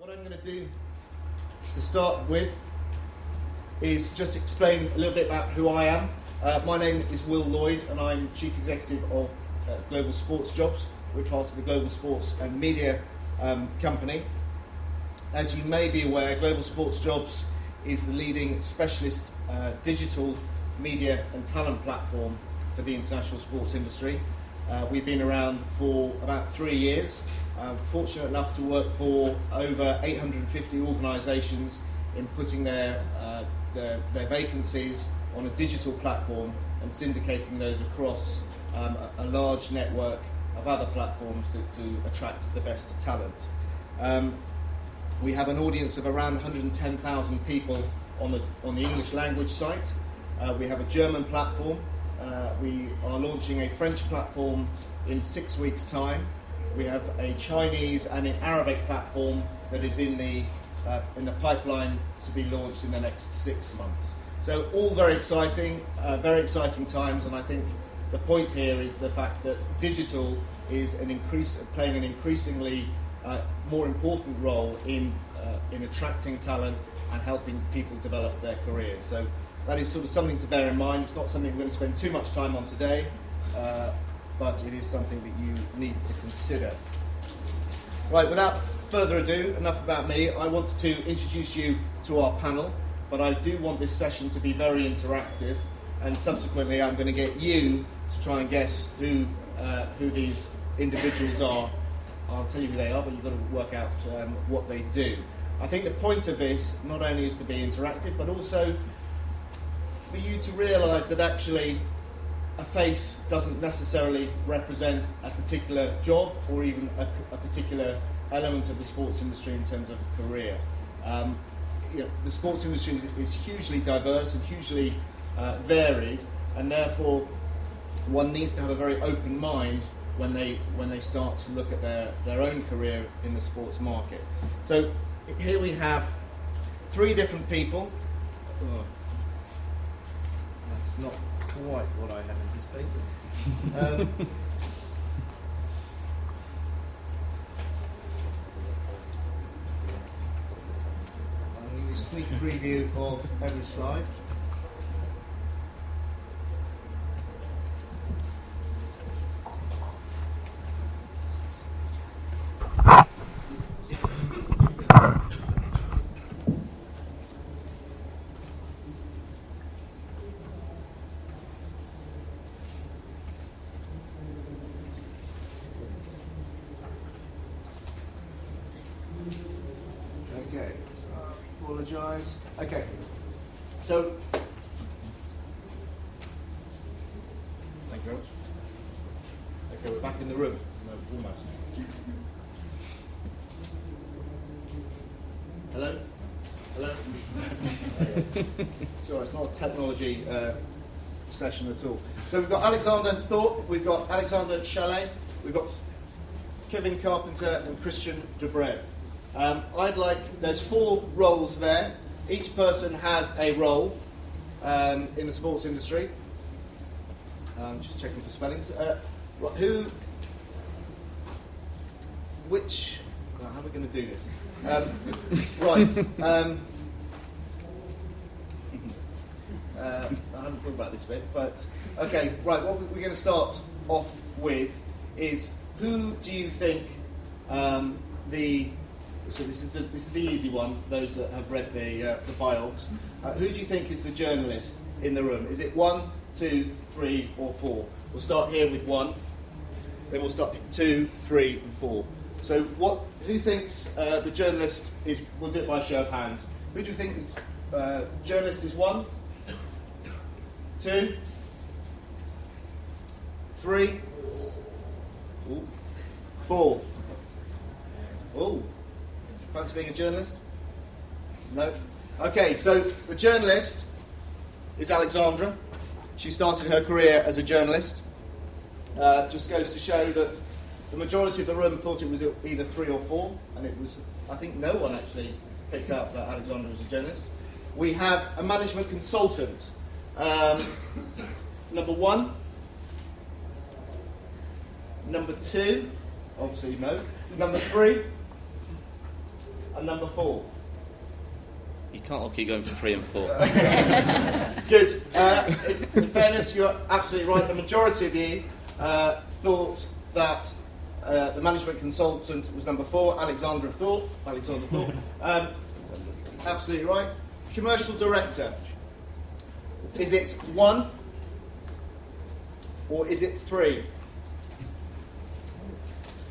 What I'm going to do to start with is just explain a little bit about who I am. My name is Will Lloyd and I'm Chief Executive of Global Sports Jobs. We're part of the Global Sports and Media company. As you may be aware, Global Sports Jobs is the leading specialist digital media and talent platform for the international sports industry. We've been around for about 3 years. Fortunate enough to work for over 850 organisations in putting their vacancies on a digital platform and syndicating those across a large network of other platforms to attract the best talent. We have an audience of around 110,000 people on the English language site. We have a German platform. We are launching a French platform in 6 weeks' time. We have a Chinese and an Arabic platform that is in the pipeline to be launched in the next 6 months. So all very exciting times, and I think the point here is the fact that digital is playing an increasingly more important role in attracting talent and helping people develop their careers. So that is sort of something to bear in mind. It's not something we're going to spend too much time on today, but it is something that you need to consider. Right, without further ado, enough about me. I want to introduce you to our panel, but I do want this session to be very interactive, and subsequently I'm going to get you to try and guess who these individuals are. I'll tell you who they are, but you've got to work out what they do. I think the point of this not only is to be interactive, but also for you to realise that actually a face doesn't necessarily represent a particular job or even a particular element of the sports industry in terms of career. The sports industry is hugely diverse and hugely varied, and therefore one needs to have a very open mind when they start to look at their own career in the sports market. So here we have 3 different people. Oh, that's not quite what I had anticipated. I'll give you a sneak preview of every slide. Okay, so thank you very much. Okay, we're back in the room. No, almost. Hello? Hello? Oh, yes. Sure, it's not a technology session at all. So we've got Alexander Thorpe, we've got Alexander Chalet, we've got Kevin Carpenter and Christian Dubrev. There's 4 roles there. Each person has a role in the sports industry. Just checking for spellings. How are we going to do this? Right. I haven't thought about this bit, but okay. Right. What we're going to start off with is, who do you think So this is the easy one, those that have read the biogs. Who do you think is the journalist in the room? Is it 1, 2, 3 or 4? We'll start here with 1, then we'll start 2, 3 and 4. So who thinks the journalist is, we'll do it by show of hands. Who do you think the journalist is? 1, 2, 3, 4. Oh. Fancy being a journalist? No? Okay, so the journalist is Alexandra. She started her career as a journalist. Just goes to show that the majority of the room thought it was either 3 or 4, and it was, I think no one actually picked up that Alexandra was a journalist. We have a management consultant. Number 1. Number 2, obviously no. Number 3. and number 4? You can't all keep going for 3 and 4. Good. In fairness, you're absolutely right. The majority of you thought that the management consultant was number 4, Alexander Thorpe. Absolutely right. Commercial director. Is it 1 or is it 3?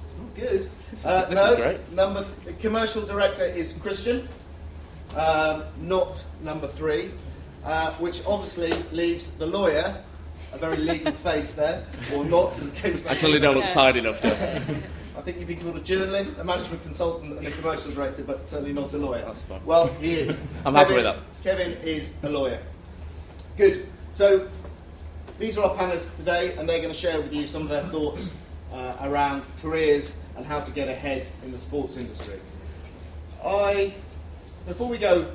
It's not good. No. Commercial director is Christian, not number 3, which obviously leaves the lawyer a very legal face there, or not, as the case may be. I clearly don't look tired enough to. I think you'd be called a journalist, a management consultant, and a commercial director, but certainly not a lawyer. That's fine. Well, he is. I'm happy with that. Kevin is a lawyer. Good. So these are our panelists today, and they're going to share with you some of their thoughts around careers and how to get ahead in the sports industry. Before we go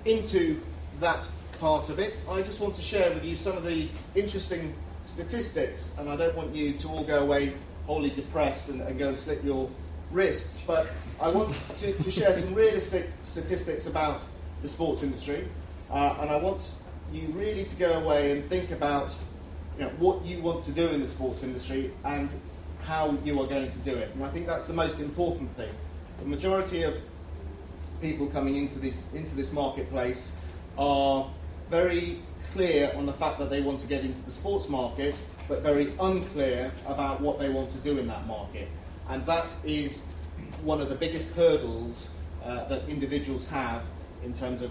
into that part of it, I just want to share with you some of the interesting statistics, and I don't want you to all go away wholly depressed and go and slip your wrists, but I want to share some realistic statistics about the sports industry, and I want you really to go away and think about what you want to do in the sports industry and how you are going to do it. And I think that's the most important thing. The majority of people coming into this marketplace are very clear on the fact that they want to get into the sports market, but very unclear about what they want to do in that market. And that is one of the biggest hurdles that individuals have in terms of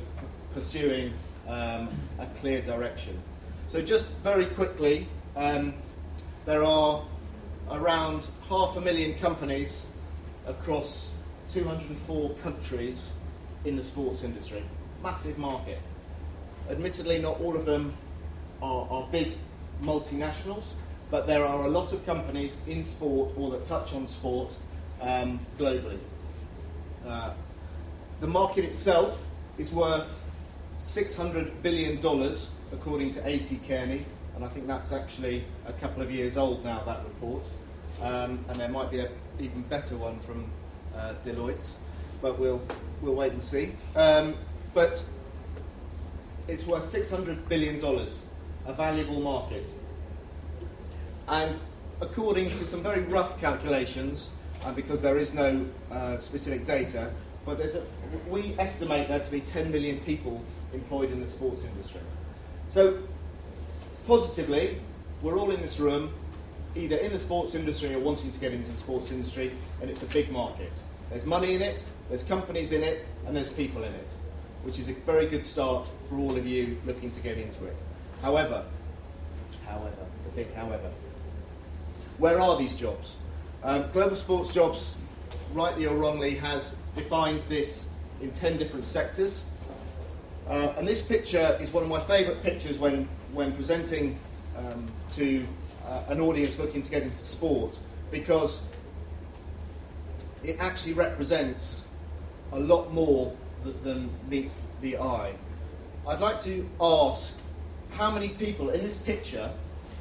pursuing a clear direction. So just very quickly, there are around 500,000 companies across 204 countries in the sports industry. Massive market. Admittedly, not all of them are big multinationals, but there are a lot of companies in sport or that touch on sport globally. The market itself is worth $600 billion, according to A.T. Kearney, and I think that's actually a couple of years old now, that report. And there might be an even better one from Deloitte, but we'll wait and see. But it's worth $600 billion, a valuable market. And according to some very rough calculations, and because there is no specific data, but we estimate there to be 10 million people employed in the sports industry. So, positively, we're all in this room, either in the sports industry or wanting to get into the sports industry, and it's a big market. There's money in it, there's companies in it, and there's people in it, which is a very good start for all of you looking to get into it. However, the big however, where are these jobs? Global Sports Jobs, rightly or wrongly, has defined this in 10 different sectors. And this picture is one of my favourite pictures when presenting to an audience looking to get into sport, because it actually represents a lot more than meets the eye. I'd like to ask how many people in this picture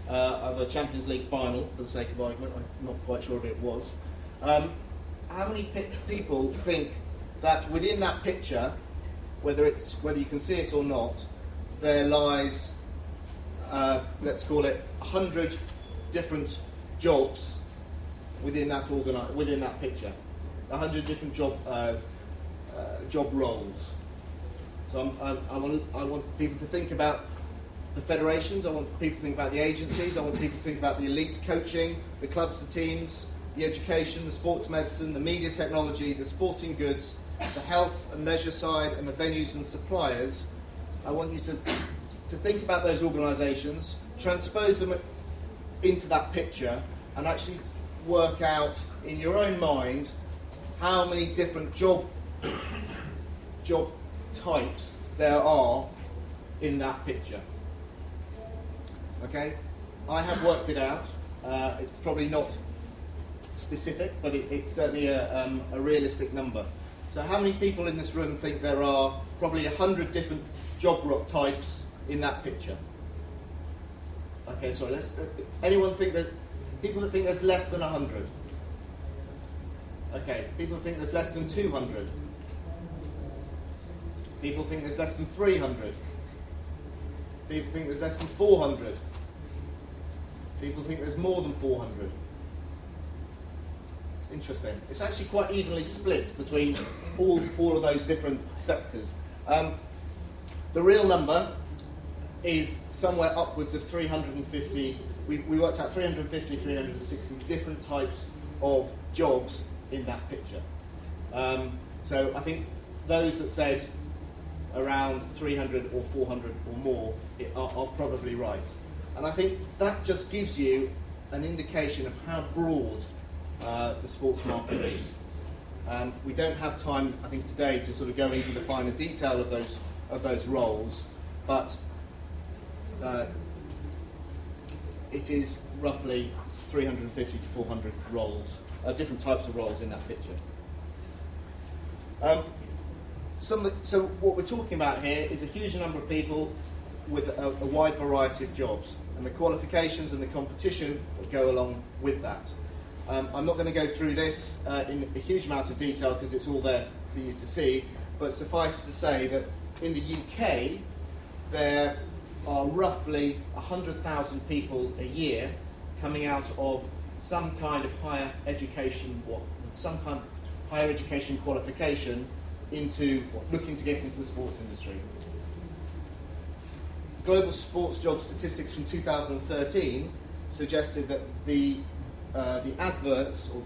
of a Champions League final, for the sake of argument, I'm not quite sure if it was, how many people think that within that picture, whether you can see it or not, there lies, let's call it 100 different jobs within that picture, 100 different job roles. So I want people to think about the federations, I want people to think about the agencies, I want people to think about the elite coaching, the clubs, the teams, the education, the sports medicine, the media technology, the sporting goods, the health and leisure side, and the venues and suppliers. I want you to think about those organisations, transpose them into that picture, and actually work out in your own mind how many different job types there are in that picture. Okay, I have worked it out. It's probably not specific, but it's certainly a realistic number. So how many people in this room think there are probably 100 different job types in that picture? Okay, sorry, anyone think there's people that think there's less than 100? Okay, people think there's less than 200. People think there's less than 300. People think there's less than 400. People think there's more than 400. Interesting. It's actually quite evenly split between all of those different sectors. The real number is somewhere upwards of 350. We worked out 350, 360 different types of jobs in that picture. So I think those that said around 300 or 400 or more are probably right. And I think that just gives you an indication of how broad the sports market is. We don't have time, I think, today to sort of go into the finer detail of those roles, but it is roughly 350 to 400 roles, different types of roles in that picture. So what we're talking about here is a huge number of people with a wide variety of jobs, and the qualifications and the competition that go along with that. I'm not going to go through this in a huge amount of detail because it's all there for you to see, but suffice to say that in the UK there are roughly 100,000 people a year coming out of some kind of higher education, some kind of higher education qualification into looking to get into the sports industry. Global sports job statistics from 2013 suggested that the adverts or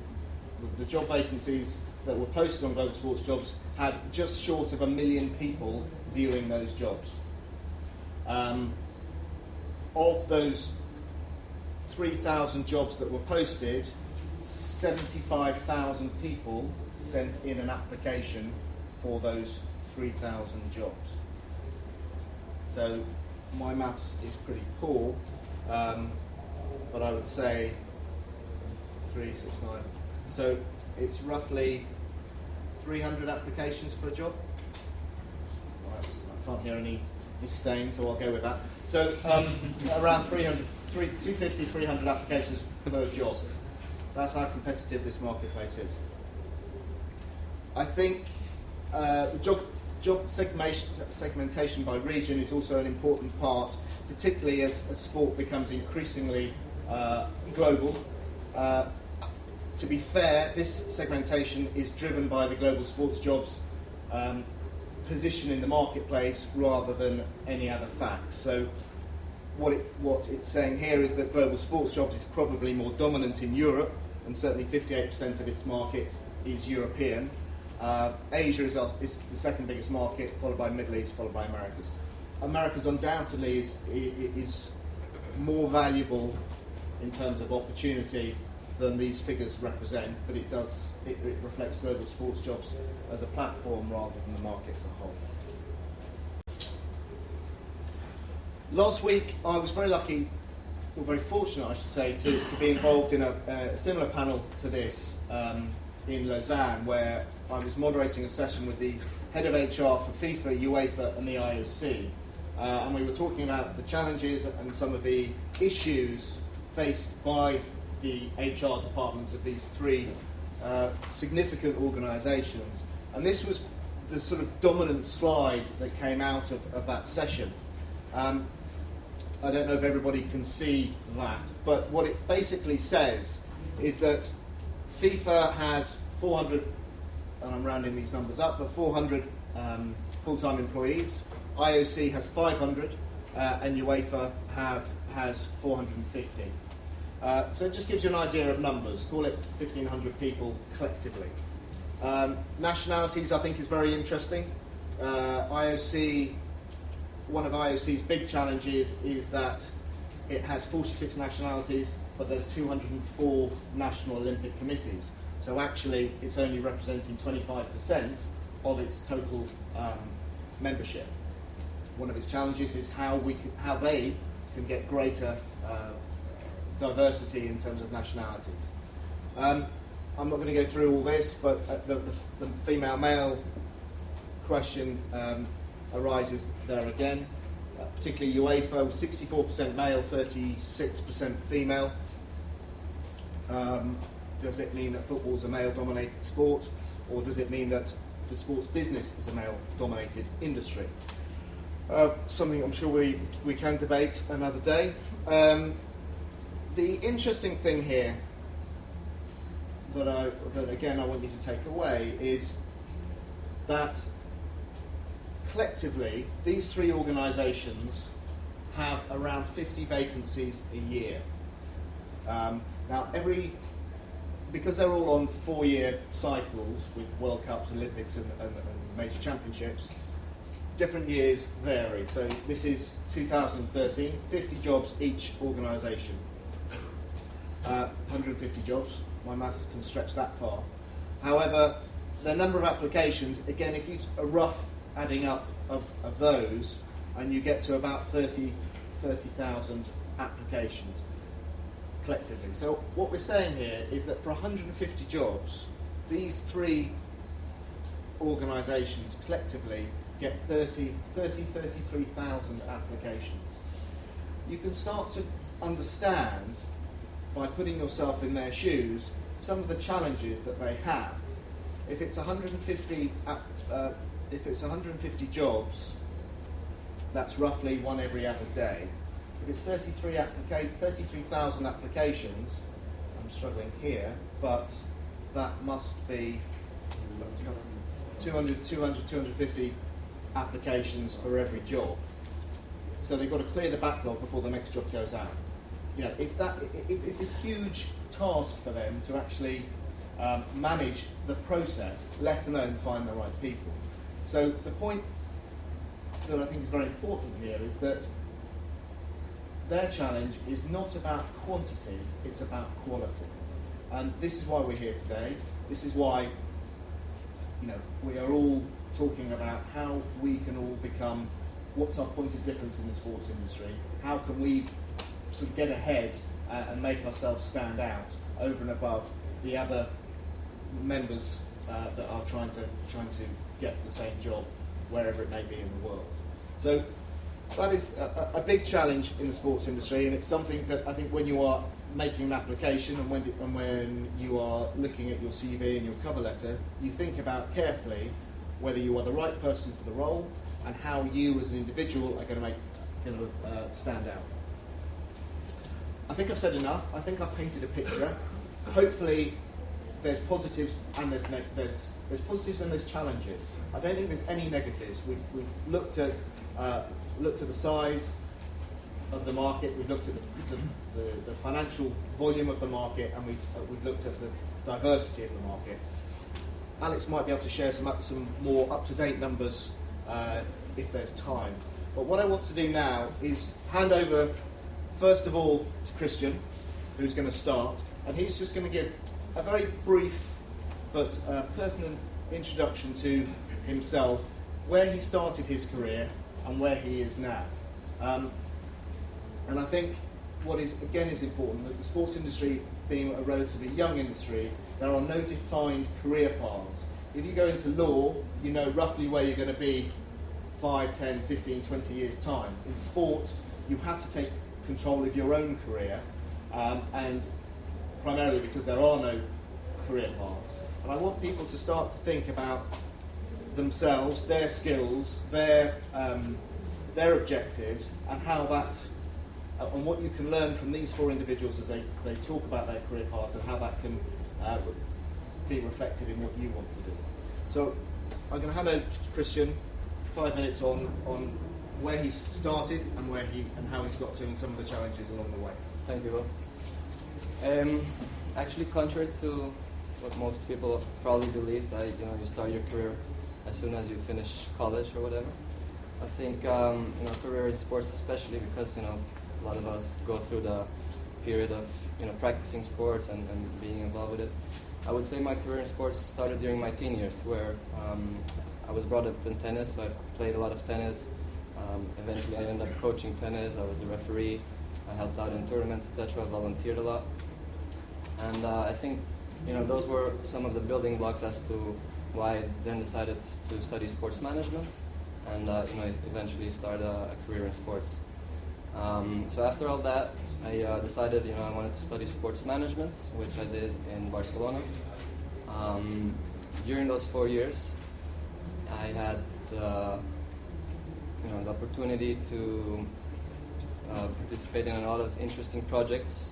the job vacancies that were posted on Global Sports Jobs had just short of 1 million people viewing those jobs. Of those 3,000 jobs that were posted, 75,000 people sent in an application for those 3,000 jobs. So my maths is pretty poor, but I would say 3, 6, 9. So it's roughly 300 applications per job. Right, I can't hear any disdain, so I'll go with that. So around 250, 300 applications per job. That's how competitive this marketplace is. I think the job segmentation by region is also an important part, particularly as sport becomes increasingly global. To be fair, this segmentation is driven by the Global Sports Jobs position in the marketplace rather than any other facts. So what it's saying here is that Global Sports Jobs is probably more dominant in Europe, and certainly 58% of its market is European. Asia is the second biggest market, followed by Middle East, followed by Americas. Americas undoubtedly is more valuable in terms of opportunity than these figures represent, but it reflects Global Sports Jobs as a platform rather than the market as a whole. Last week I was very lucky, or very fortunate I should say, to be involved in a similar panel to this in Lausanne, where I was moderating a session with the head of HR for FIFA, UEFA and the IOC, and we were talking about the challenges and some of the issues faced by the HR departments of these three significant organisations. And this was the sort of dominant slide that came out of that session. I don't know if everybody can see that, but what it basically says is that FIFA has 400, and I'm rounding these numbers up, but 400 full-time employees. IOC has 500, and UEFA has 450. So it just gives you an idea of numbers. Call it 1,500 people collectively. Nationalities, I think, is very interesting. IOC, one of IOC's big challenges is that it has 46 nationalities, but there's 204 national Olympic committees. So actually, it's only representing 25% of its total membership. One of its challenges is how they can get greater diversity in terms of nationalities. I'm not going to go through all this, but the female-male question arises there again. Particularly UEFA, 64% male, 36% female. Does it mean that football is a male-dominated sport, or does it mean that the sports business is a male-dominated industry? Something I'm sure we can debate another day. The interesting thing here that again I want you to take away is that collectively these three organisations have around 50 vacancies a year. Now because they're all on 4-year cycles with World Cups, Olympics and major championships, different years vary. So this is 2013, 50 jobs each organisation. 150 jobs, my maths can stretch that far. However, the number of applications, again, if you a rough adding up of those, and you get to about 30,000 applications collectively. So what we're saying here is that for 150 jobs, these three organisations collectively get 33,000 applications. You can start to understand, by putting yourself in their shoes, some of the challenges that they have. If it's 150 jobs, that's roughly one every other day. If it's 33,000 applications, I'm struggling here, but that must be 250 applications for every job. So they've got to clear the backlog before the next job goes out. You know, it's a huge task for them to actually manage the process, let alone find the right people. So the point that I think is very important here is that their challenge is not about quantity, it's about quality. And this is why we're here today. This is why, you know, we are all talking about how we can all become, what's our point of difference in the sports industry, how can we sort of get ahead and make ourselves stand out over and above the other members that are trying to get the same job wherever it may be in the world. So that is a big challenge in the sports industry, and it's something that I think when you are making an application and when you are looking at your CV and your cover letter, you think about carefully whether you are the right person for the role and how you as an individual are going to stand out. I think I've said enough. I think I've painted a picture. Hopefully there's positives and there's positives and there's challenges. I don't think there's any negatives. We've looked at the size of the market, we've looked at the financial volume of the market, and we've looked at the diversity of the market. Alex might be able to share some more up-to-date numbers if there's time. But what I want to do now is hand over, first of all, to Christian, who's going to start, and he's just going to give a very brief but pertinent introduction to himself, where he started his career and where he is now. And I think what is important, that the sports industry being a relatively young industry, there are no defined career paths. If you go into law, you know roughly where you're going to be 5, 10, 15, 20 years' time. In sport, you have to take control of your own career, and primarily because there are no career paths. And I want people to start to think about themselves, their skills, their objectives, and how that, and what you can learn from these four individuals as they talk about their career paths, and how that can be reflected in what you want to do. So I'm going to hand over to Christian 5 minutes on where he started and how he's got to, and some of the challenges along the way. Thank you, Will. Actually, contrary to what most people probably believe, that you start your career as soon as you finish college or whatever. I think career in sports, especially because a lot of us go through the period of practicing sports and being involved with it. I would say my career in sports started during my teen years, where I was brought up in tennis, so I played a lot of tennis. Eventually I ended up coaching tennis, I was a referee, I helped out in tournaments, etc. I volunteered a lot. And I think those were some of the building blocks as to why I then decided to study sports management and eventually start a career in sports. So after all that, I decided, I wanted to study sports management, which I did in Barcelona. During those 4 years, I had the opportunity to participate in a lot of interesting projects,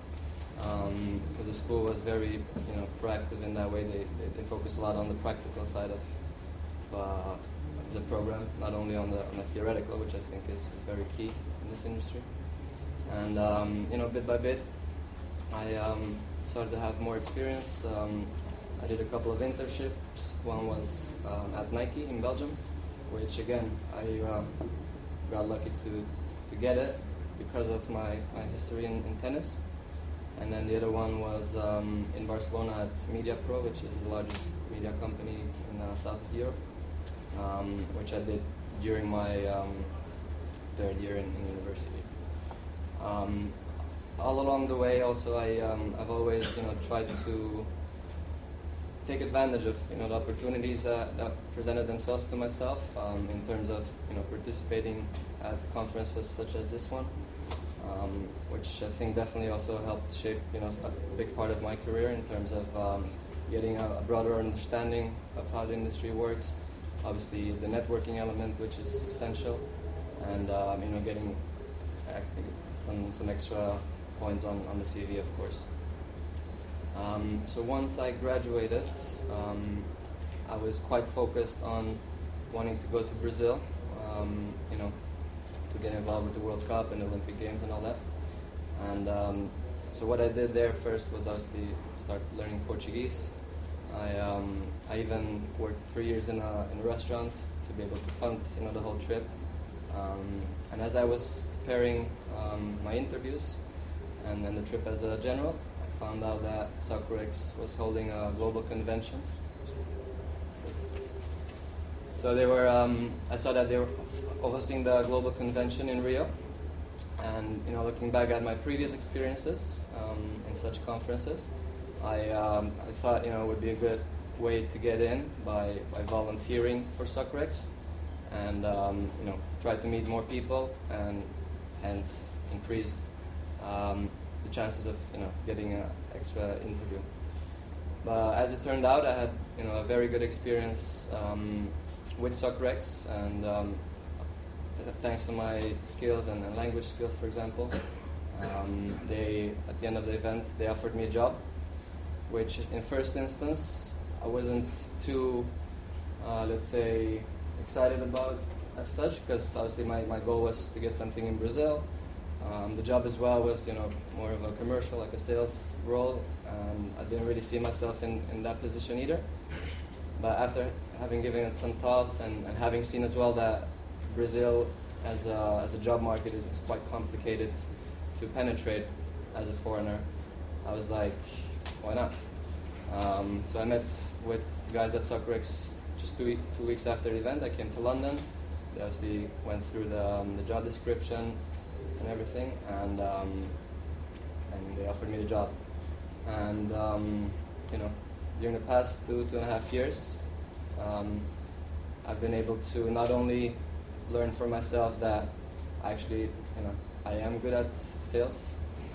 because the school was very, proactive in that way. They focus a lot on the practical side of the program, not only on the theoretical, which I think is very key in this industry. And bit by bit, I started to have more experience. I did a couple of internships. One was at Nike in Belgium, which again I got lucky to get it because of my history in tennis. And then the other one was in Barcelona at Media Pro, which is the largest media company in South of Europe, which I did during my third year in university. All along the way, also I've always tried to take advantage of the opportunities that presented themselves to myself, in terms of participating at conferences such as this one, which I think definitely also helped shape a big part of my career in terms of getting a broader understanding of how the industry works. Obviously, the networking element, which is essential, and getting some extra points on the CV, of course. So once I graduated, I was quite focused on wanting to go to Brazil, to get involved with the World Cup and Olympic Games and all that. And so what I did there first was obviously start learning Portuguese. I even worked 3 years in a restaurant to be able to fund the whole trip. And as I was preparing my interviews and then the trip as a general, I found out that Soccerex was holding a global convention. So they were. I saw that they were hosting the global convention in Rio, and looking back at my previous experiences in such conferences, I thought it would be a good way to get in by volunteering for Soccerex, and try to meet more people and hence increase the chances of getting an extra interview. But as it turned out, I had a very good experience with Soccerex, and thanks to my skills and language skills, for example, they at the end of the event they offered me a job, which in first instance I wasn't too let's say excited about as such, because obviously my goal was to get something in Brazil. The job as well was more of a commercial, like a sales role, and I didn't really see myself in that position either. But after having given it some thought and having seen as well that Brazil as a job market is quite complicated to penetrate as a foreigner, I was like, why not? So I met with the guys at Soccerex just 2 weeks after the event. I came to London. They obviously went through the job description and everything, and they offered me the job. And during the past 2.5 years, I've been able to not only learn for myself that actually I am good at sales,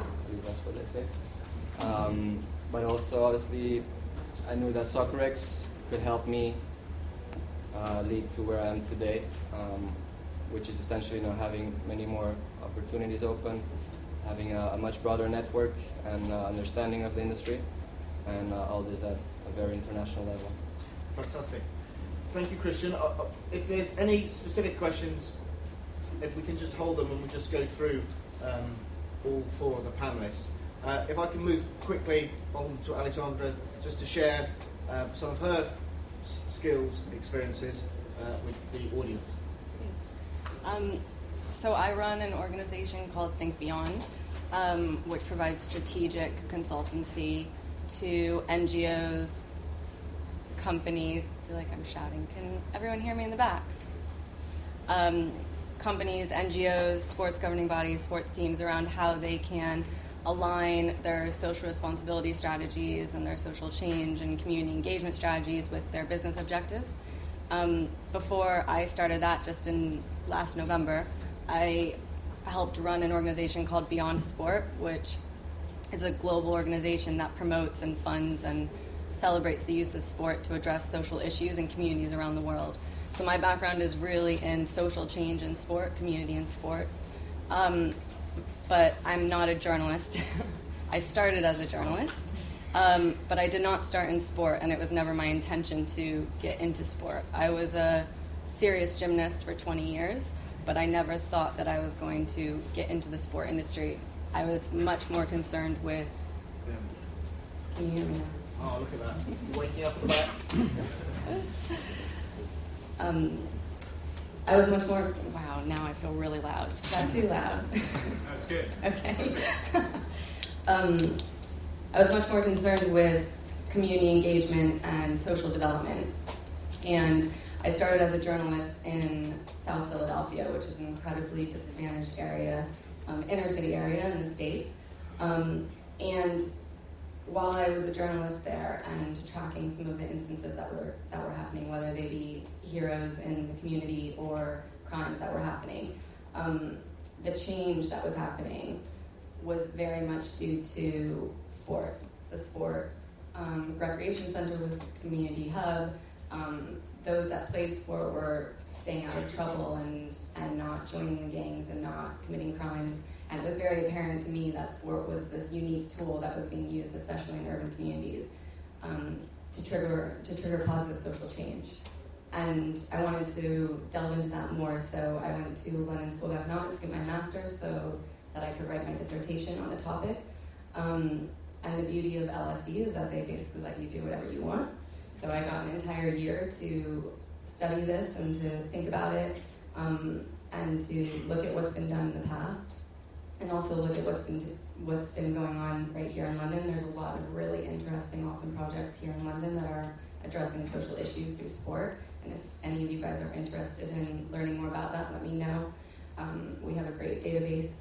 at least that's what they say, but also obviously I knew that Soccerex could help me lead to where I am today, which is essentially having many more opportunities open, having a much broader network and understanding of the industry, and all this at a very international level. Fantastic. Thank you, Christian. If there's any specific questions, if we can just hold them and we'll just go through all four of the panelists. If I can move quickly on to Alexandra, just to share some of her skills, experiences with the audience. Thanks. So I run an organization called Think Beyond, which provides strategic consultancy to NGOs, companies. I feel like I'm shouting. Can everyone hear me in the back? Companies, NGOs, sports governing bodies, sports teams around how they can align their social responsibility strategies and their social change and community engagement strategies with their business objectives. Before I started that, just in last November, I helped run an organization called Beyond Sport, which is a global organization that promotes and funds and celebrates the use of sport to address social issues in communities around the world. So my background is really in social change in sport, community in sport. But I'm not a journalist. I started as a journalist, but I did not start in sport, and it was never my intention to get into sport. I was a serious gymnast for 20 years, but I never thought that I was going to get into the sport industry. I was much more concerned with... Can you hear me now? Oh, look at that. You're waking up for that. I was much more... Wow, now I feel really loud. Is that too loud? That's good. Okay. I was much more concerned with community engagement and social development. And I started as a journalist in South Philadelphia, which is an incredibly disadvantaged area, inner city area in the States. And while I was a journalist there and tracking some of the instances that were happening, whether they be heroes in the community or crimes that were happening, the change that was happening was very much due to sport. The sport recreation center was the community hub. Those that played sport were staying out of trouble and not joining the gangs and not committing crimes. And it was very apparent to me that sport was this unique tool that was being used, especially in urban communities, to trigger positive social change. And I wanted to delve into that more, so I went to London School of Economics to get my master's so that I could write my dissertation on the topic. And the beauty of LSE is that they basically let you do whatever you want. So I got an entire year to study this and to think about it, and to look at what's been done in the past, and also look at what's been going on right here in London. There's a lot of really interesting, awesome projects here in London that are addressing social issues through sport. And if any of you guys are interested in learning more about that, let me know. We have a great database,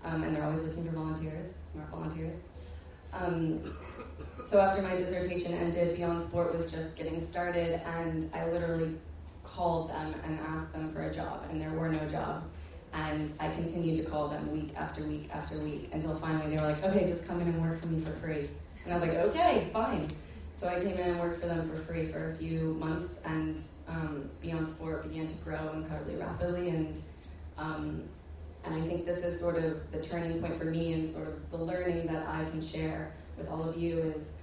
and they're always looking for volunteers, smart volunteers. So after my dissertation ended, Beyond Sport was just getting started, and I literally called them and asked them for a job, and there were no jobs. And I continued to call them week after week after week until finally they were like, okay, just come in and work for me for free. And I was like, okay, fine. So I came in and worked for them for free for a few months, and Beyond Sport began to grow incredibly rapidly. And I think this is sort of the turning point for me, and sort of the learning that I can share with all of you is,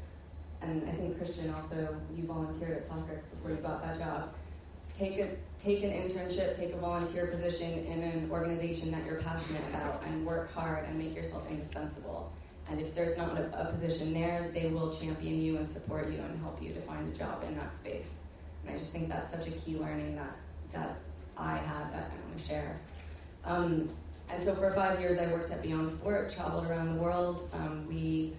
and I think Christian also, you volunteered at Soccer before you got that job. Take an internship, take a volunteer position in an organization that you're passionate about, and work hard and make yourself indispensable. And if there's not a position there, they will champion you and support you and help you to find a job in that space. And I just think that's such a key learning that I had that I want to share. And so for 5 years I worked at Beyond Sport, traveled around the world. We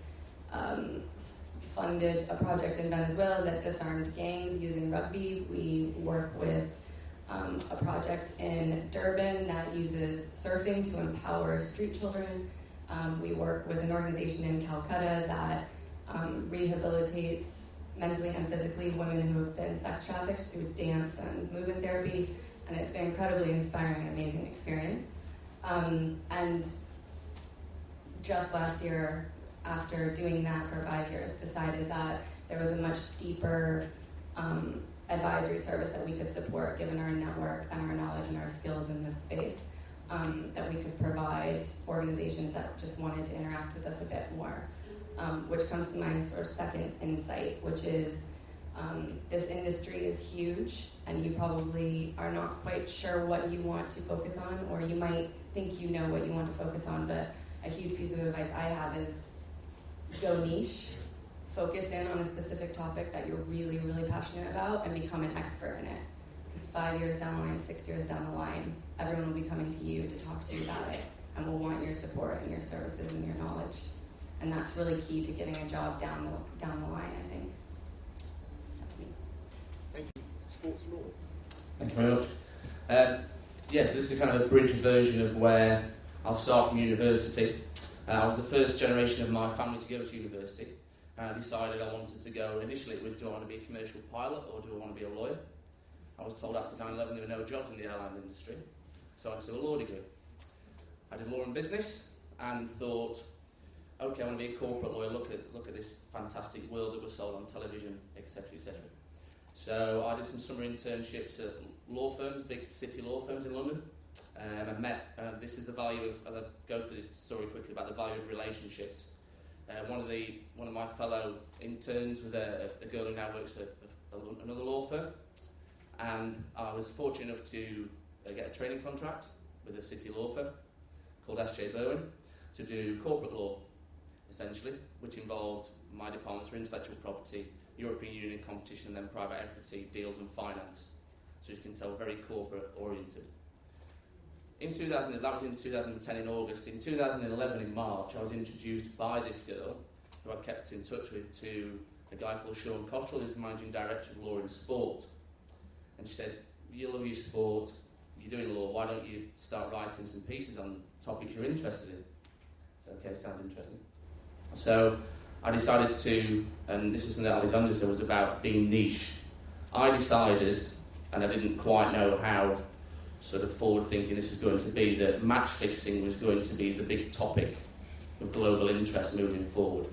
funded a project in Venezuela that disarmed gangs using rugby. We work with a project in Durban that uses surfing to empower street children. We work with an organization in Calcutta that rehabilitates mentally and physically women who have been sex trafficked through dance and movement therapy, and it's been an incredibly inspiring and amazing experience. And just last year, after doing that for 5 years, decided that there was a much deeper advisory service that we could support, given our network and our knowledge and our skills in this space, that we could provide organizations that just wanted to interact with us a bit more, which comes to my sort of second insight, which is this industry is huge, and you probably are not quite sure what you want to focus on, or you might think you know what you want to focus on, but a huge piece of advice I have is go niche, focus in on a specific topic that you're really, really passionate about, and become an expert in it. Because 5 years down the line, 6 years down the line, everyone will be coming to you to talk to you about it, and will want your support and your services and your knowledge. And that's really key to getting a job down the line, I think. That's me. Thank you. Sports law. Thank you very much. Yes, this is kind of a bridge version of where I'll start from university. I was the first generation of my family to go to university, and I decided I wanted to go. Initially it was, do I want to be a commercial pilot or do I want to be a lawyer? I was told after 9/11 there were no jobs in the airline industry, so I went to a law degree. I did law and business and thought, okay, I want to be a corporate lawyer. Look at this fantastic world that was sold on television, etc., etc. So I did some summer internships at law firms, big city law firms in London. I met, this is the value of, as I go through this story quickly, about the value of relationships. One of my fellow interns was a girl who now works for another law firm, and I was fortunate enough to get a training contract with a city law firm called S.J. Bowen to do corporate law, essentially, which involved my departments for intellectual property, European Union competition, and then private equity, deals and finance. So you can tell, very corporate oriented. That was in 2010 in August. In 2011 in March, I was introduced by this girl, who I kept in touch with, to a guy called Sean Cottrell, who's Managing Director of Law and Sport. And she said, you love your sport, you're doing law, why don't you start writing some pieces on topics you're interested in? So, okay, sounds interesting. So I decided to, and this is something that Alexander said was about being niche. I decided, and I didn't quite know how sort of forward-thinking this was going to be, that match fixing was going to be the big topic of global interest moving forward.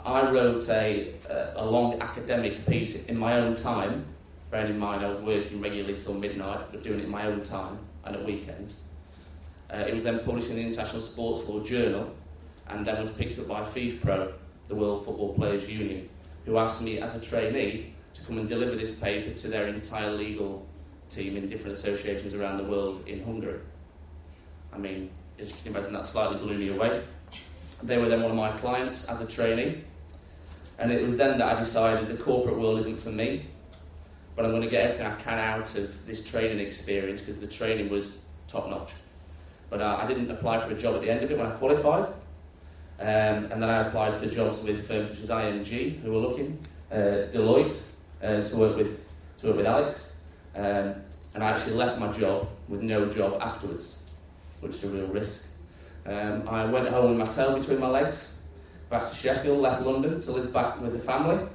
I wrote a long academic piece in my own time, bearing in mind I was working regularly till midnight, but doing it in my own time and at weekends. It was then published in the International Sports Law Journal, and then was picked up by FIFPro, the World Football Players Union, who asked me as a trainee to come and deliver this paper to their entire legal team in different associations around the world in Hungary. I mean, as you can imagine, that slightly blew me away. They were then one of my clients as a trainee, and it was then that I decided the corporate world isn't for me, but I'm going to get everything I can out of this training experience, because the training was top-notch. But I didn't apply for a job at the end of it when I qualified, and then I applied for jobs with firms such as ING, who were looking, Deloitte, to work with Alex. And I actually left my job with no job afterwards, which is a real risk. I went home with my tail between my legs, back to Sheffield, left London to live back with the family.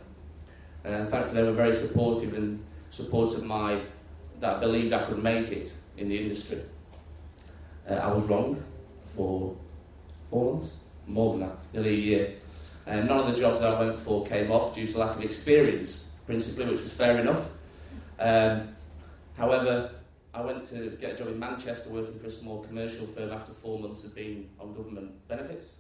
Thankfully they were very supportive and supported that I believed I could make it in the industry. I was wrong for 4 months, more than that, nearly a year. None of the jobs that I went for came off due to lack of experience, principally, which was fair enough. However, I went to get a job in Manchester working for a small commercial firm after 4 months of being on government benefits.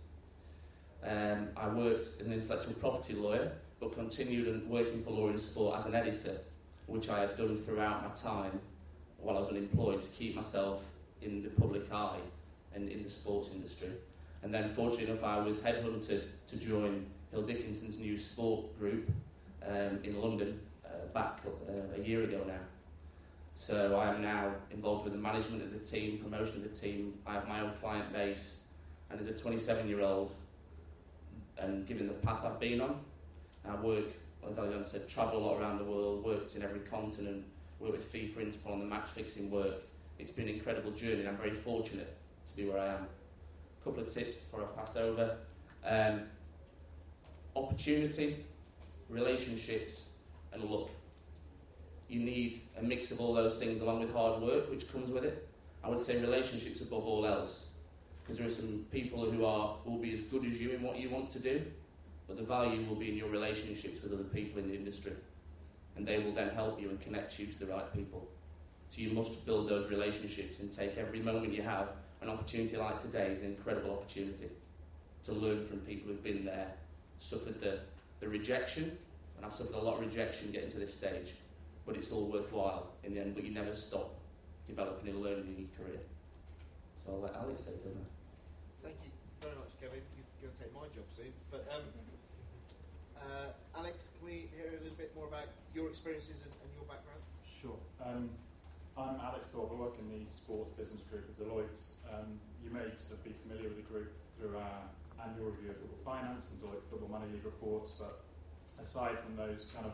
I worked as an intellectual property lawyer, but continued working for Law and Sport as an editor, which I had done throughout my time while I was unemployed to keep myself in the public eye and in the sports industry. And then, fortunately enough, I was headhunted to join Hill Dickinson's new sport group in London back a year ago now. So I am now involved with the management of the team, promotion of the team. I have my own client base, and as a 27-year-old, and given the path I've been on, I work, as Alexander said, travel a lot around the world, worked in every continent, worked with FIFA Interpol on the match-fixing work. It's been an incredible journey, and I'm very fortunate to be where I am. A couple of tips before I pass over. Opportunity, relationships, and luck. You need a mix of all those things along with hard work, which comes with it. I would say relationships above all else, because there are some people who will be as good as you in what you want to do, but the value will be in your relationships with other people in the industry, and they will then help you and connect you to the right people. So you must build those relationships and take every moment you have. An opportunity like today is an incredible opportunity to learn from people who've been there, suffered the rejection, and I've suffered a lot of rejection getting to this stage, but it's all worthwhile in the end, but you never stop developing and learning in your career. So I'll let Alex take over. Thank you very much, Kevin. You're going to take my job soon. But Alex, can we hear a little bit more about your experiences and your background? Sure. I'm Alex Thorpe. I work in the sports business group at Deloitte. You may sort of be familiar with the group through our annual review of football finance and Deloitte Football Money League reports, but aside from those kind of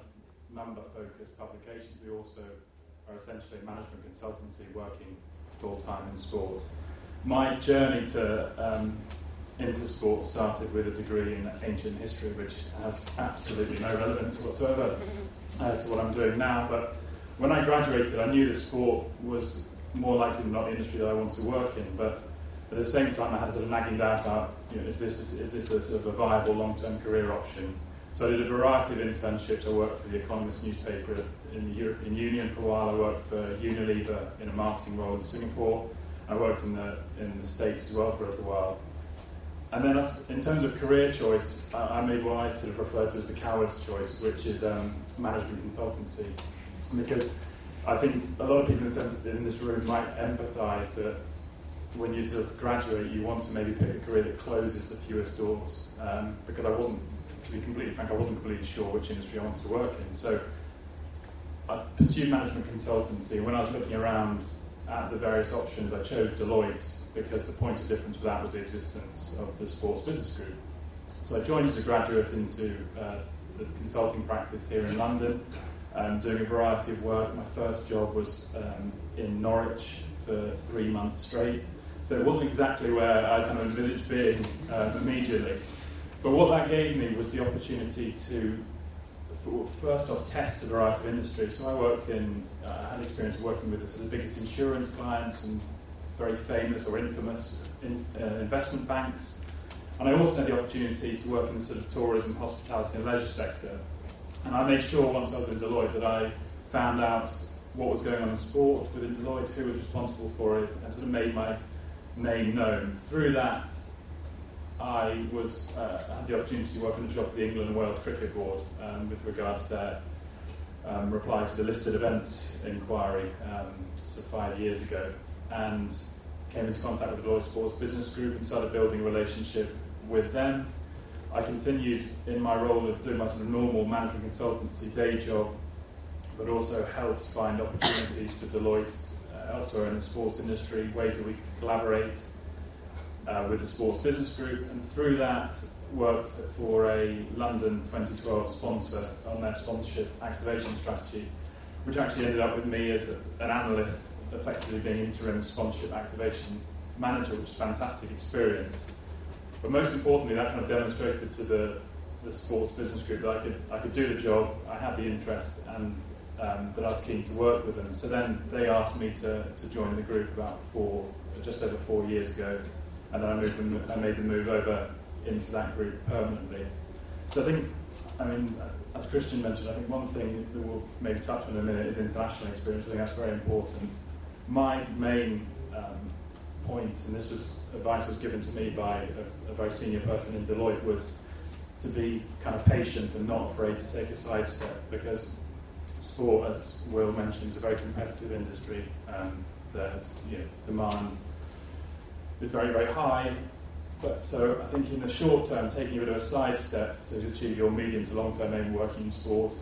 number-focused publications, we also are essentially a management consultancy working full-time in sport. My journey into sport started with a degree in ancient history, which has absolutely no relevance whatsoever to what I'm doing now. But when I graduated, I knew that sport was more likely than not the industry that I wanted to work in. But But at the same time, I had a sort of nagging doubt about, is this a sort of a viable long-term career option? So I did a variety of internships. I worked for the Economist newspaper in the European Union for a while. I worked for Unilever in a marketing role in Singapore. I worked in the States as well for a little while. And then in terms of career choice, I made what I sort of refer to as the coward's choice, which is management consultancy. Because I think a lot of people in this room might empathise that when you sort of graduate, you want to maybe pick a career that closes the fewest doors. Because to be completely frank, I wasn't completely sure which industry I wanted to work in. So I pursued management consultancy. When I was looking around at the various options, I chose Deloitte because the point of difference for that was the existence of the sports business group. So I joined as a graduate into the consulting practice here in London, doing a variety of work. My first job was in Norwich for 3 months straight. So it wasn't exactly where I kind of envisaged being immediately. But what that gave me was the opportunity to, first off, test a variety of industries. So I had experience working with the sort of biggest insurance clients and very famous or infamous investment banks. And I also had the opportunity to work in the sort of tourism, hospitality and leisure sector. And I made sure once I was in Deloitte that I found out what was going on in sport within Deloitte, who was responsible for it, and sort of made my name known. Through that, I had the opportunity to work on a job for the England and Wales Cricket Board with regards to their reply to the listed events inquiry so 5 years ago, and came into contact with the Deloitte Sports Business Group and started building a relationship with them. I continued in my role of doing my sort of normal management consultancy day job, but also helped find opportunities for Deloitte elsewhere in the sports industry, ways that we could collaborate with the Sports Business Group, and through that worked for a London 2012 sponsor on their sponsorship activation strategy, which actually ended up with me as an analyst, effectively being interim sponsorship activation manager, which is a fantastic experience. But most importantly, that kind of demonstrated to the Sports Business Group that I could do the job, I had the interest, and that I was keen to work with them. So then they asked me to join the group about just over 4 years ago, and then I made the move over into that group permanently. So I think, as Christian mentioned, I think one thing that we'll maybe touch on in a minute is international experience. I think that's very important. My main point, and this was advice was given to me by a very senior person in Deloitte, was to be kind of patient and not afraid to take a sidestep, because sport, as Will mentioned, is a very competitive industry. There's demand is very, very high. But so I think in the short term, taking a bit of a sidestep to achieve your medium to long term aim working in sport,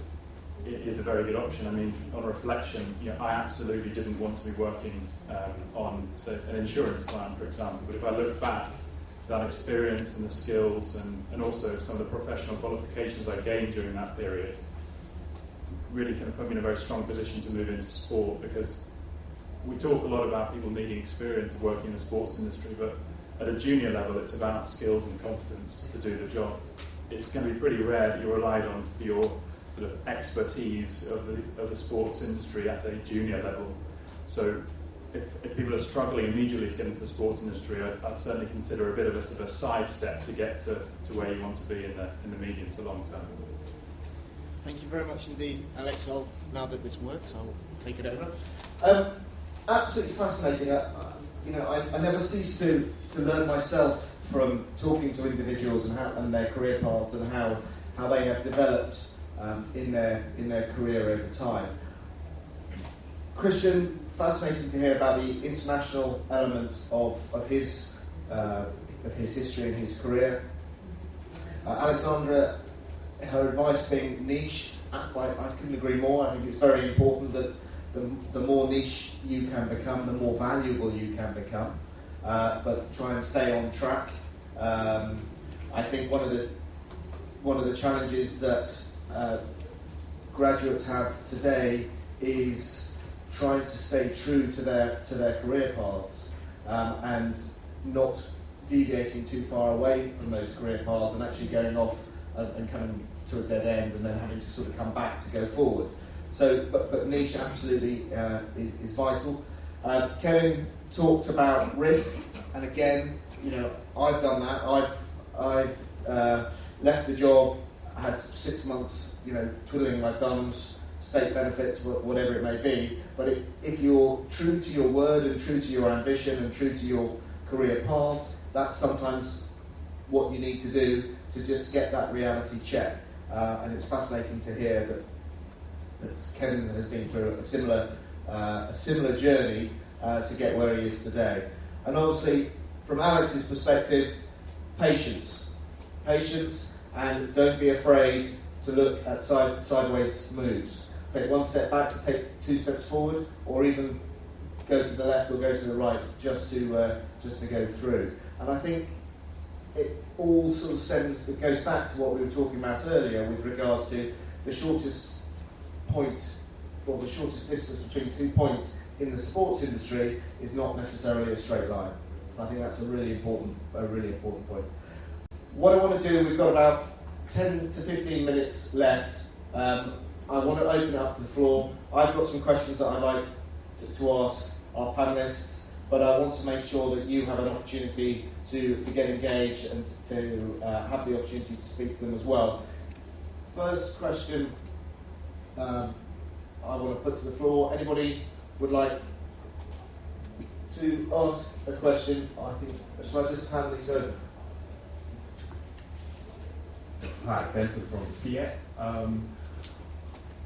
it is a very good option. I mean, on reflection, I absolutely didn't want to be working on, say, an insurance client, for example. But if I look back to that experience and the skills and also some of the professional qualifications I gained during that period, really kind of put me in a very strong position to move into sport, because we talk a lot about people needing experience of working in the sports industry, but at a junior level, it's about skills and competence to do the job. It's going to be pretty rare that you're relied on for your sort of expertise of the sports industry at a junior level. So if people are struggling immediately to get into the sports industry, I'd certainly consider a bit of a sort of sidestep to get to where you want to be in the medium to long term. Thank you very much indeed, Alex. Now that this works, I will take it over. Absolutely fascinating. I never cease to learn myself from talking to individuals and their career paths and how they have developed in their career over time. Christian, fascinating to hear about the international elements of his history and his career. Alexandra, her advice being niche, I couldn't agree more. I think it's very important that the more niche you can become, the more valuable you can become. But try and stay on track. I think one of the challenges that graduates have today is trying to stay true to their career paths and not deviating too far away from those career paths and actually going off and coming to a dead end and then having to sort of come back to go forward. So, but niche absolutely is vital. Kevin, talked about risk, and again, I've done that. I've left the job, had 6 months, twiddling my thumbs, state benefits, whatever it may be. But if you're true to your word and true to your ambition and true to your career path, that's sometimes what you need to do to just get that reality check. And it's fascinating to hear that Kevin has been through a similar journey to get where he is today. And obviously, from Alex's perspective, patience, and don't be afraid to look at sideways moves. Take one step back to take 2 steps forward, or even go to the left or go to the right, just to go through. And I think it all sort of it goes back to what we were talking about earlier with regards to the shortest point, or the shortest distance between 2 points in the sports industry is not necessarily a straight line. I think that's a really important point. What I want to do, we've got about 10 to 15 minutes left. I want to open it up to the floor. I've got some questions that I'd like to ask our panellists, but I want to make sure that you have an opportunity to get engaged and to have the opportunity to speak to them as well. First question I want to put to the floor. Anybody would like to ask a question? I think, shall I just hand these over? Hi, Benson from Fiat.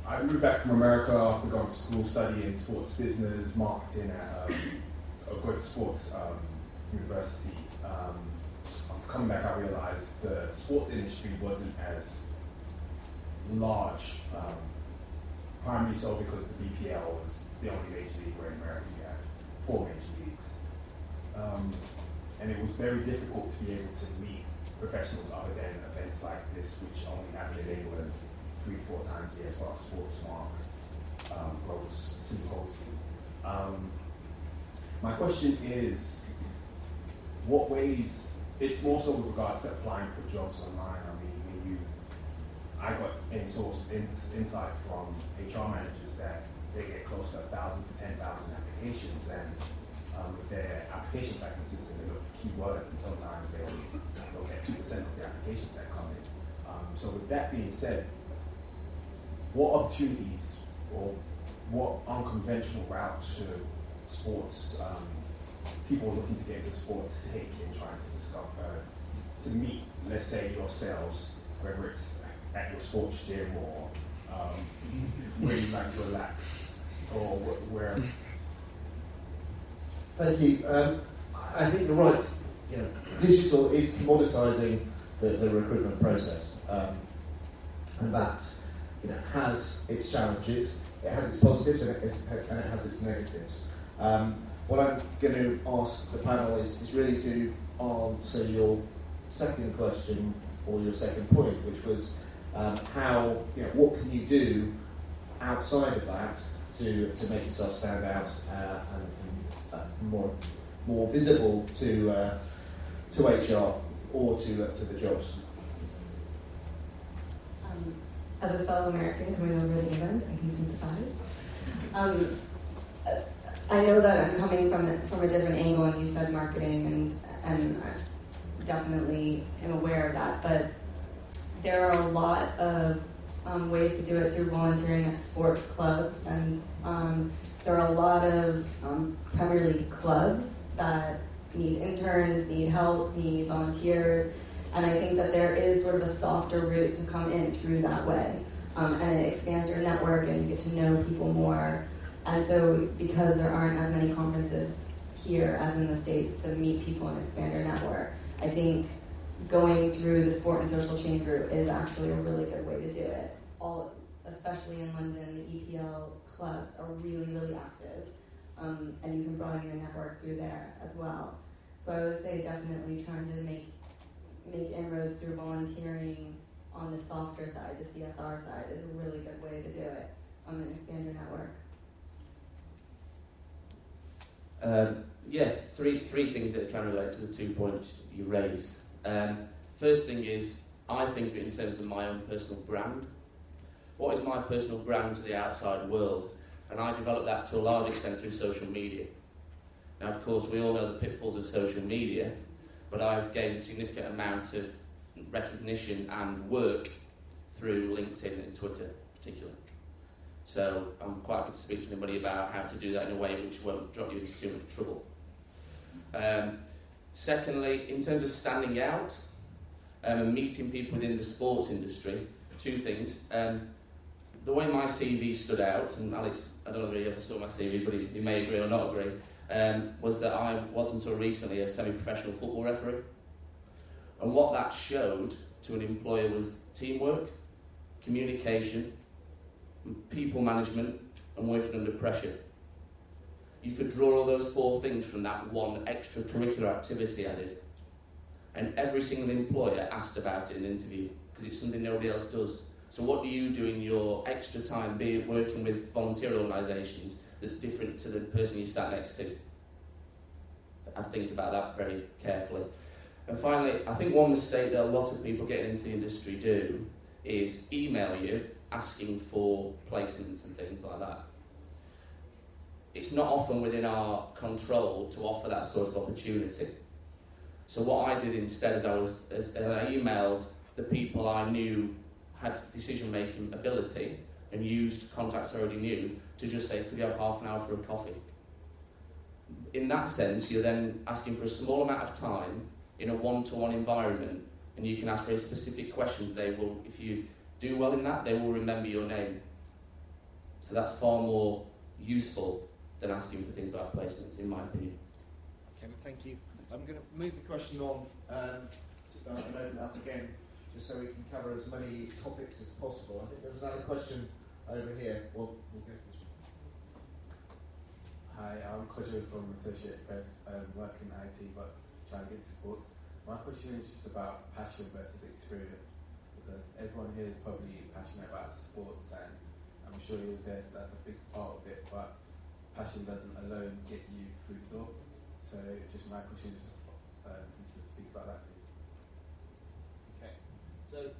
I moved back from America after going to school studying sports business, marketing at a good sports university. After coming back, I realized the sports industry wasn't as large, primarily so because the BPL was the only major league, where in America you have 4 major leagues. And it was very difficult to be able to meet professionals other than events like this, which only happen in England 3 to 4 times a year as far as Sports Mark, Rose Symposium. My question is, what ways, it's more so with regards to applying for jobs online. I mean, I got insight from HR managers that they get close to 1,000 to 10,000 applications, and if their applications are consistent, they look for keywords, and sometimes they only look at 2% of the applications that come in. So with that being said, what opportunities or what unconventional routes should sports, people looking to get into sports take in trying to discover, to meet, let's say, your sales, whether it's at your sports gym or where you like to relax, or where? Thank you. I think you're right. Digital is commoditizing the recruitment process, and that has its challenges, it has its positives, and it has its negatives. What I'm going to ask the panel is really to answer your second question, or your second point, which was how, what can you do outside of that to make yourself stand out and more visible to HR or to the jobs. As a fellow American coming over to England, I can sympathize. I know that I'm coming from a different angle, and you said marketing, and I definitely am aware of that, but there are a lot of ways to do it through volunteering at sports clubs, and there are a lot of Premier League clubs that need interns, need help, need volunteers, and I think that there is sort of a softer route to come in through that way, and it expands your network and you get to know people more. And so because there aren't as many conferences here as in the States to meet people and expand your network, I think going through the sport and social change route is actually a really good way to do it. Especially in London, the EPL clubs are really, really active, and you can broaden your network through there as well. So I would say definitely trying to make inroads through volunteering on the softer side, the CSR side, is a really good way to do it, and expand your network. Three things that can relate to the 2 points you raised. First thing is, I think in terms of my own personal brand. What is my personal brand to the outside world? And I developed that to a large extent through social media. Now, of course, we all know the pitfalls of social media, but I've gained a significant amount of recognition and work through LinkedIn and Twitter particularly. So I'm quite happy to speak to anybody about how to do that in a way which won't drop you into too much trouble. Secondly, in terms of standing out and meeting people within the sports industry, two things. The way my CV stood out, and Alex, I don't know if you ever saw my CV, but you may agree or not agree, was that I wasn't until recently a semi-professional football referee. And what that showed to an employer was teamwork, communication, people management, and working under pressure. You could draw all those four things from that one extracurricular activity I did. And every single employer asked about it in an interview, because it's something nobody else does. So what do you do in your extra time, be it working with volunteer organisations, that's different to the person you sat next to? I think about that very carefully. And finally, I think one mistake that a lot of people getting into the industry do is email you asking for placements and things like that. It's not often within our control to offer that sort of opportunity. So what I did instead is I emailed the people I knew had decision-making ability and used contacts I already knew to just say, could you have half an hour for a coffee? In that sense, you're then asking for a small amount of time in a one-to-one environment, and you can ask very specific questions. They will, if you do well in that, they will remember your name. So that's far more useful than asking for things like placements, in my opinion. Okay, thank you. I'm going to move the question on and open it up again, just so we can cover as many topics as possible. I think there's another question over here. We'll go to this one. Hi, I'm Kojo from Associate Press, working in IT but trying to get into sports. My question is just about passion versus experience, because everyone here is probably passionate about sports, and I'm sure you'll say that's a big part of it, but passion doesn't alone get you through the door. So just my question is to speak about that, please. Okay. So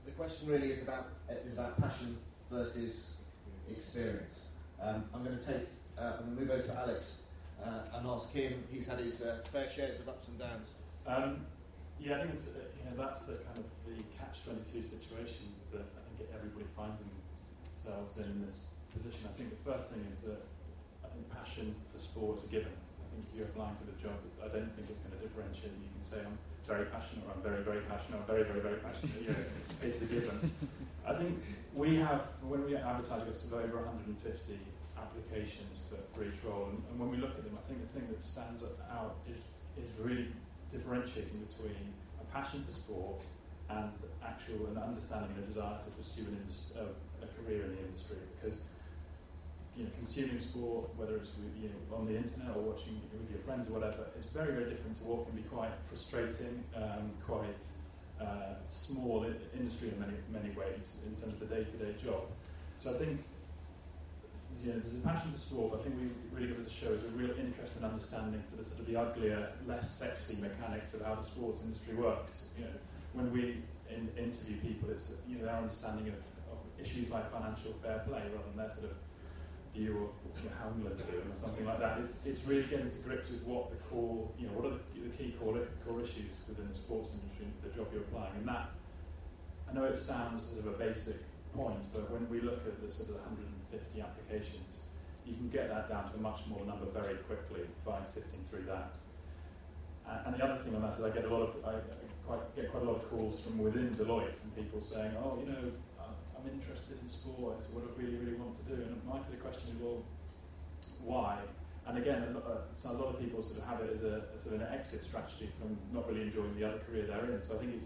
the question really is about passion versus experience. I'm going to move over to Alex and ask him. He's had his fair shares of ups and downs. Yeah, I think it's that's the kind of the catch-22 situation that I think everybody finds themselves in this position. I think the first thing is that I think passion for sport is a given. I think if you're applying for the job, I don't think it's going to differentiate. You can say I'm very passionate, or I'm very, very passionate, or very, very, very passionate. It's a given. I think we have, when we advertise, we've got over 150 applications for each role, and when we look at them, I think the thing that stands out is really differentiating between a passion for sport and an understanding and a desire to pursue a career in the industry. Because consuming sport, whether it's on the internet or watching with your friends or whatever, it's very, very different to what can be quite frustrating, quite small industry in many ways in terms of the day-to-day job. So I think there's a passion for sport, but I think we really got to show is a real interest and understanding for the sort of the uglier, less sexy mechanics of how the sports industry works. When we interview people, it's their understanding of issues like financial fair play rather than their sort of view of how England are doing or something like that. It's really getting to grips with what the core, what are the key core issues within the sports industry and the job you're applying. And that, I know it sounds sort of a basic point, but when we look at the sort of 150 applications, you can get that down to a much smaller number very quickly by sifting through that. And the other thing on that is I get quite a lot of calls from within Deloitte from people saying, I'm interested in sport, it's what I really, really want to do. And my question is, well, why? And again, so a lot of people sort of have it as a sort of an exit strategy from not really enjoying the other career they're in. So I think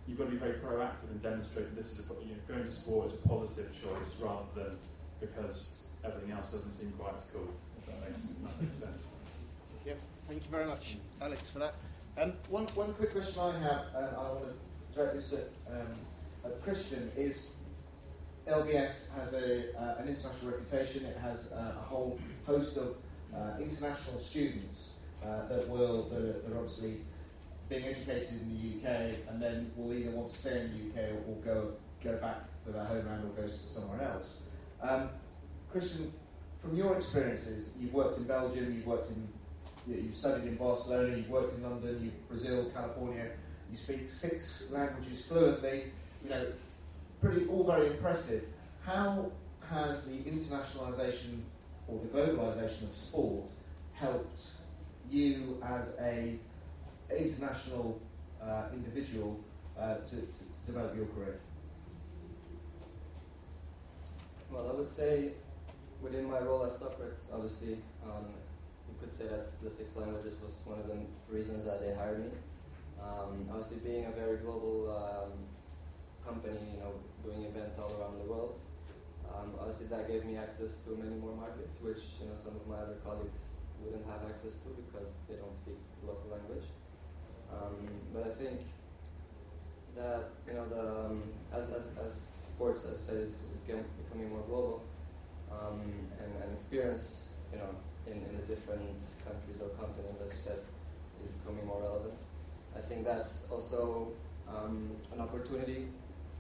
you've got to be very proactive and demonstrate that this is going to sport is a positive choice rather than because everything else doesn't seem quite as cool, if that makes sense. Yep, thank you very much, Alex, for that. One quick question I have, I want to direct this at Christian, is LBS has an international reputation. It has a whole host of international students that are obviously being educated in the UK and then will either want to stay in the UK or go back to their homeland or go somewhere else. Christian, from your experiences, you've worked in Belgium, you've worked in you studied in Barcelona, you've worked in London, Brazil, California. You speak 6 languages fluently. You know, all very impressive. How has the internationalisation or the globalisation of sport helped you as a international individual to develop your career? Well, I would say within my role as Socrates, obviously, you could say that the 6 languages was one of the reasons that they hired me. Obviously, being a very global company, you know, doing events all around the world, obviously that gave me access to many more markets, which, you know, some of my other colleagues wouldn't have access to because they don't speak the local language. But I think that, you know, as sports, as I said, is becoming more global, and experience, you know, in the different countries or continents, as you said, is becoming more relevant. I think that's also an opportunity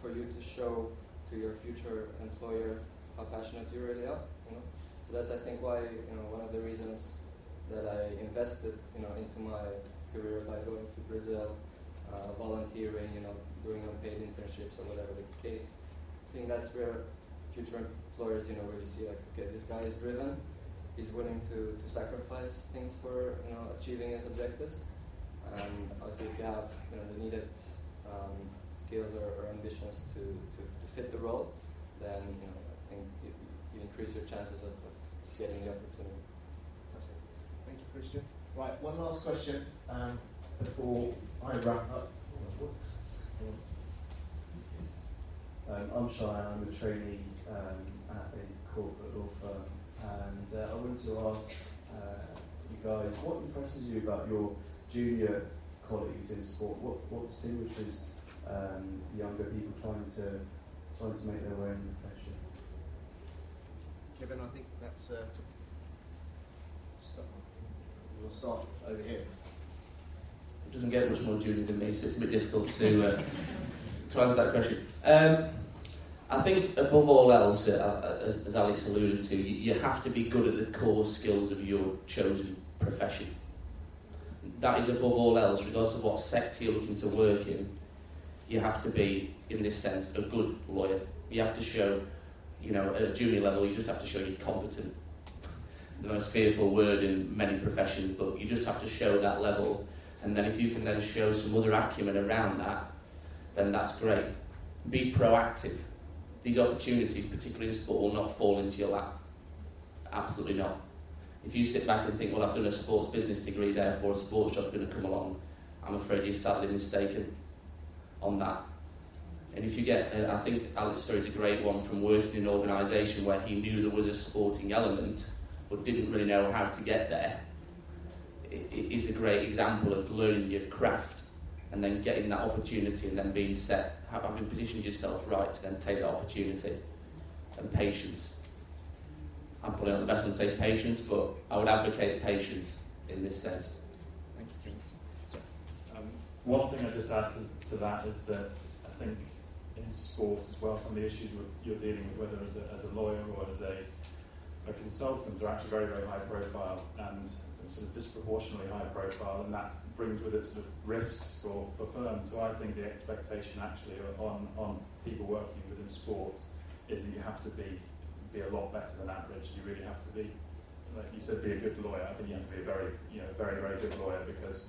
for you to show to your future employer how passionate you really are. You know, so that's, I think, why, you know, one of the reasons that I invested, you know, into my career by going to Brazil, volunteering, you know, doing unpaid internships or whatever the case. I think that's where future employers, you know, really see, like, okay, this guy is driven, he's willing to sacrifice things for, you know, achieving his objectives. And obviously, if you have, you know, the needed skills or ambitions to fit the role, then, you know, I think you increase your chances of getting the opportunity. Fantastic. Thank you, Christian. Right, one last question before I wrap up. I'm Shai, I'm a trainee at a corporate law firm, and I wanted to ask you guys, what impresses you about your junior colleagues in sport? What distinguishes younger people trying to make their way in the profession? Kevin, I think that's we'll start over here. It doesn't get much more junior than me, so it's a bit difficult to answer that question. I think above all else, as Alex alluded to, you have to be good at the core skills of your chosen profession. That is above all else, regardless of what sector you're looking to work in. You have to be, in this sense, a good lawyer. You have to show, you know, at a junior level, you just have to show you're competent. The most fearful word in many professions, but you just have to show that level. And then if you can then show some other acumen around that, then that's great. Be proactive. These opportunities, particularly in sport, will not fall into your lap. Absolutely not. If you sit back and think, well, I've done a sports business degree, therefore a sports job's going to come along, I'm afraid you're sadly mistaken on that. And if you get, I think Alex's story is a great one from working in an organisation where he knew there was a sporting element, but didn't really know how to get there. It is a great example of learning your craft and then getting that opportunity and then being set, having positioned yourself right to then take that opportunity. And patience. I'm probably not the best one to say patience, but I would advocate patience in this sense. Thank you, Jim. One thing I just add to that is that I think in sport as well, some of the issues you're dealing with, whether as a lawyer or as a consultant, are actually very, very high profile and sort of disproportionately high profile, and that brings with it sort of risks for firms. So I think the expectation actually on people working within sport is that you have to be a lot better than average. You really have to be, like you said, be a good lawyer. I think you have to be a very, very good lawyer, because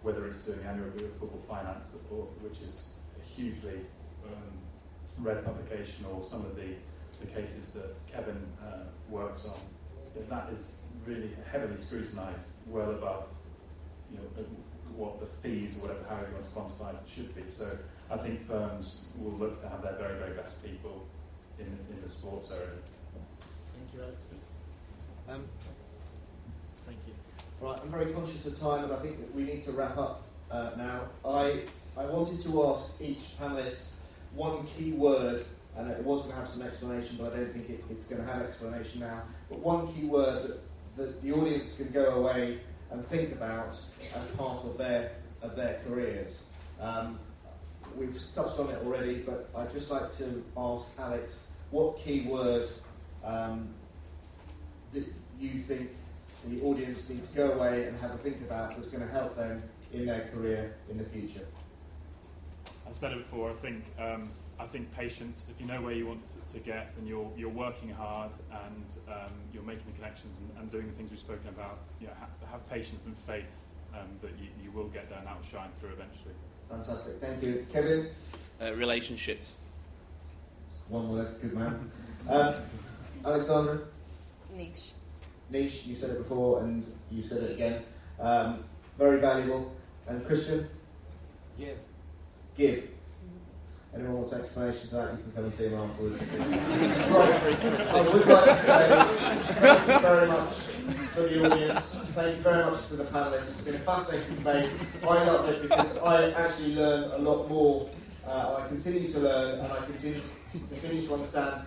whether it's doing annual review of football finance, which is a hugely read publication, or some of the cases that Kevin works on, that is really heavily scrutinised, well above, what the fees or whatever, however you want to quantify it, should be. So I think firms will look to have their very, very best people in the sports area. Thank you, Alex. Thank you. Right, I'm very conscious of time, and I think that we need to wrap up now. I wanted to ask each panellist one key word, and it was going to have some explanation, but I don't think it's going to have explanation now. But one key word that the audience can go away and think about as part of their careers. We've touched on it already, but I'd just like to ask Alex, what key word that you think the audience need to go away and have a think about that's going to help them in their career in the future? I've said it before. I think patience. If you know where you want to get and you're working hard and you're making the connections and doing the things we've spoken about, have patience and faith that you will get there and that will shine through eventually. Fantastic, thank you. Kevin? Relationships. One word, good man. Alexandra? Niche. Niche, you said it before and you said it again. Very valuable. And Christian? Give. Give. Anyone wants an explanation to that, you can come and see him afterwards. Right, I would like to say thank you very much for the audience, thank you very much to the panellists. It's been a fascinating debate. I love it because I actually learn a lot more. I continue to learn and I continue to understand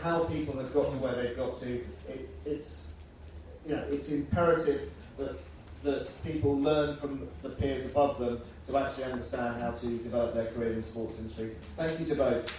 how people have got to where they've got to. It's imperative that people learn from the peers above them to actually understand how to develop their career in the sports industry. Thank you to both.